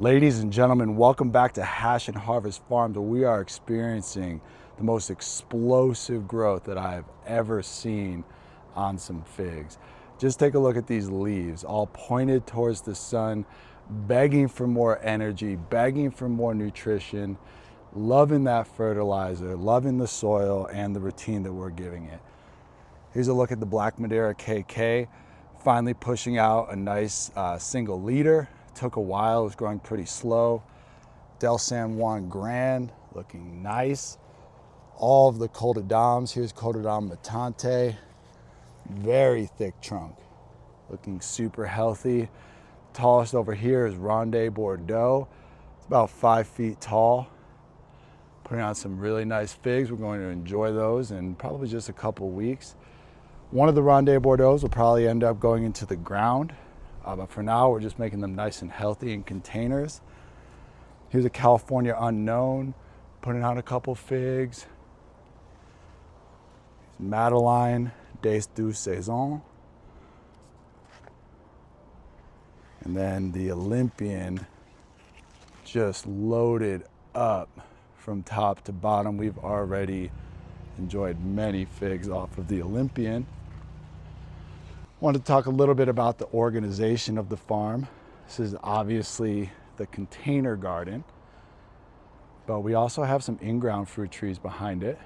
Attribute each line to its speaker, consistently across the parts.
Speaker 1: Ladies and gentlemen, welcome back to Hash&Harvest Farms, where we are experiencing the most explosive growth that I've ever seen on some figs. Just take a look at these leaves, all pointed towards the sun, begging for more energy, begging for more nutrition, loving that fertilizer, loving the soil and the routine that we're giving it. Here's a look at the Black Madeira KK, finally pushing out a nice single leader. Took a while, it was growing pretty slow. Del San Juan Grand, looking nice. All of the Cotyledons, here's Cotylodon Matante, very thick trunk, looking super healthy. Tallest over here is Ronde Bordeaux. It's about 5 feet tall. Putting on some really nice figs. We're going to enjoy those in probably just a couple weeks. One of the Ronde Bordeaux will probably end up going into the ground. But for now, we're just making them nice and healthy in containers. Here's a California Unknown, putting out a couple figs. Here's Madeline des Deux Saisons. And then the Olympian, just loaded up from top to bottom. We've already enjoyed many figs off of the Olympian. Wanted to talk a little bit about the organization of the farm. This is obviously the container garden, but we also have some in-ground fruit trees behind it.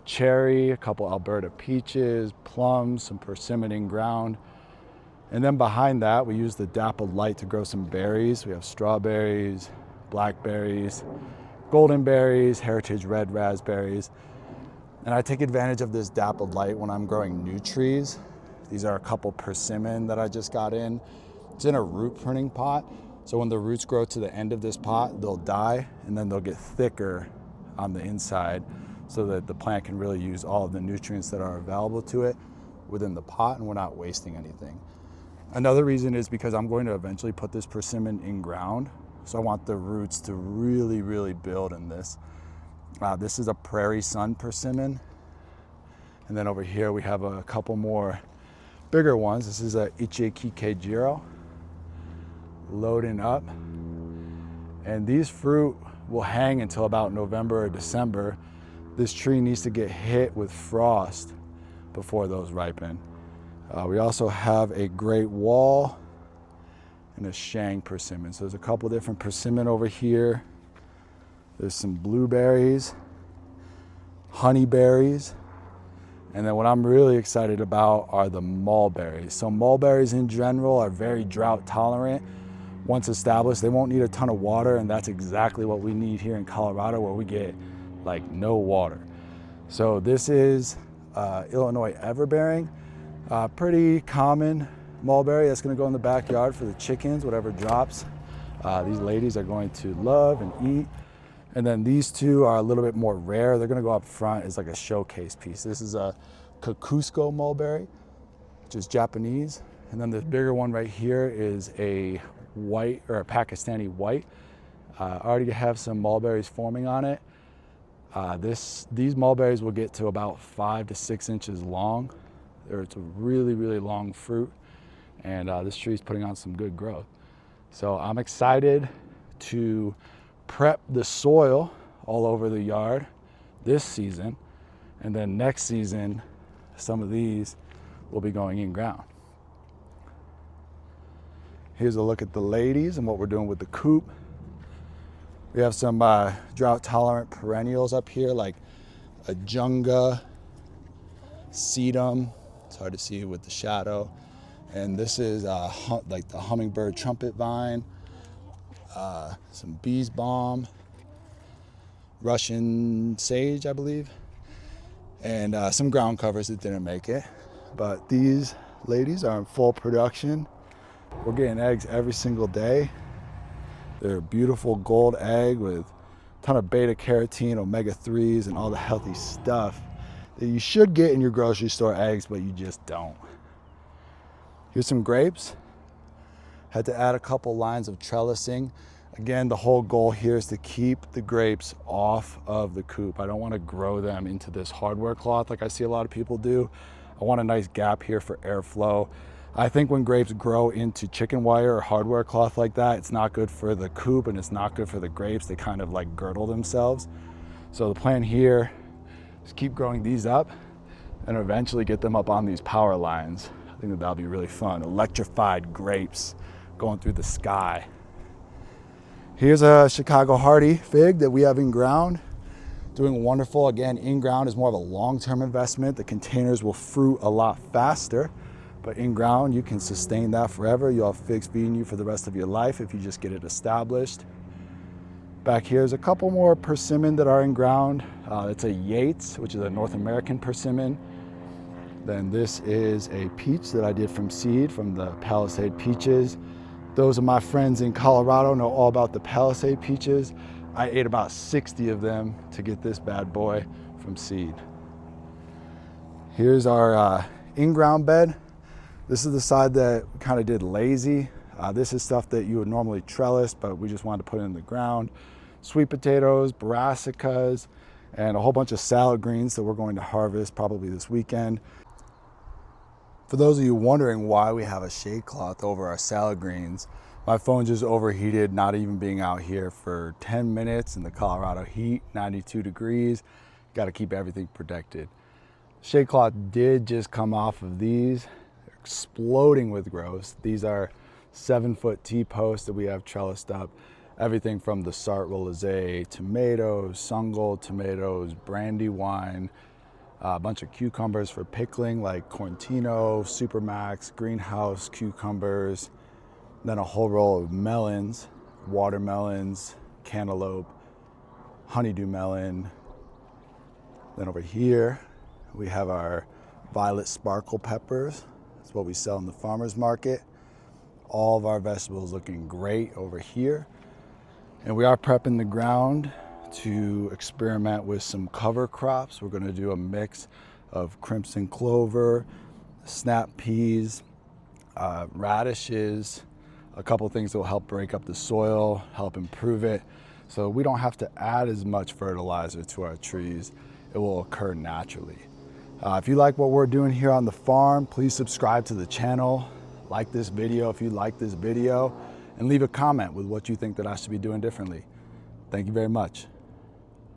Speaker 1: Cherry, a couple Alberta peaches, plums, some persimmon in ground. And then behind that, we use the dappled light to grow some berries. We have strawberries, blackberries, golden berries, heritage red raspberries. And I take advantage of this dappled light when I'm growing new trees. These are a couple persimmon that I just got in. It's in a root pruning pot. So when the roots grow to the end of this pot, they'll die and then they'll get thicker on the inside so that the plant can really use all of the nutrients that are available to it within the pot and we're not wasting anything. Another reason is because I'm going to eventually put this persimmon in ground. So I want the roots to really build in this. This is a Prairie Sun persimmon. And then over here we have a couple more bigger ones. This is a Ichikike Jiro, loading up. And these fruit will hang until about November or December. This tree needs to get hit with frost before those ripen. We also have a Great Wall and a Shang persimmon. So there's a couple different persimmon over here. There's some blueberries, honeyberries. And then what I'm really excited about are the mulberries. So mulberries in general are very drought tolerant. Once established, they won't need a ton of water, and that's exactly what we need here in Colorado, where we get like no water. So this is Illinois everbearing, pretty common mulberry that's gonna go in the backyard for the chickens, whatever drops. These ladies are going to love and eat. And then these two are a little bit more rare. They're gonna go up front as like a showcase piece. This is a Kokusko mulberry, which is Japanese. And then the bigger one right here is a white, or a Pakistani white. I already have some mulberries forming on it. These mulberries will get to about 5 to 6 inches long. It's a really long fruit. And this tree is putting on some good growth. So I'm excited to prep the soil all over the yard this season, and then next season some of these will be going in ground. Here's a look at the ladies and what we're doing with the coop. We have some drought tolerant perennials up here, like a Junga, sedum. It's hard to see with the shadow. And this is like the hummingbird trumpet vine. Some bees balm, Russian sage, I believe, and some ground covers that didn't make it. But these ladies are in full production. We're getting eggs every single day. They're a beautiful gold egg with a ton of beta carotene, omega-3s, and all the healthy stuff that you should get in your grocery store eggs, but you just don't. Here's some grapes. Had to add a couple lines of trellising. Again, the whole goal here is to keep the grapes off of the coop. I don't want to grow them into this hardware cloth like I see a lot of people do. I want a nice gap here for airflow. I think when grapes grow into chicken wire or hardware cloth like that, it's not good for the coop and it's not good for the grapes. They kind of like girdle themselves. So the plan here is keep growing these up and eventually get them up on these power lines. I think that that'll be really fun. Electrified grapes going through the sky. Here's a Chicago Hardy fig that we have in ground. Doing wonderful. Again, in ground is more of a long-term investment. The containers will fruit a lot faster, but in ground you can sustain that forever. You'll have figs feeding you for the rest of your life if you just get it established. Back here is a couple more persimmon that are in ground. It's a Yates, which is a North American persimmon. Then this is a peach that I did from seed from the Palisade peaches. Those of my friends in Colorado know all about the Palisade peaches. I ate about 60 of them to get this bad boy from seed. Here's our in-ground bed. This is the side that we kind of did lazy. This is stuff that you would normally trellis, but we just wanted to put it in the ground. Sweet potatoes, brassicas, and a whole bunch of salad greens that we're going to harvest probably this weekend. For those of you wondering why we have a shade cloth over our salad greens, my phone just overheated, not even being out here for 10 minutes in the Colorado heat, 92 degrees. Got to keep everything protected. Shade cloth did just come off of these. They're exploding with growth. These are 7-foot T-posts that we have trellised up. Everything from the Sartre Rosé, tomatoes, Sungold tomatoes, brandy wine, a bunch of cucumbers for pickling like Corntino, Supermax, greenhouse cucumbers, then a whole row of melons, watermelons, cantaloupe, honeydew melon. Then over here, we have our violet sparkle peppers. That's what we sell in the farmer's market. All of our vegetables looking great over here. And we are prepping the ground to experiment with some cover crops. We're going to do a mix of Crimson Clover, snap peas, radishes, a couple things that will help break up the soil, help improve it. So we don't have to add as much fertilizer to our trees. It will occur naturally. If you like what we're doing here on the farm, please subscribe to the channel, like this video if you like this video, and leave a comment with what you think that I should be doing differently. Thank you very much.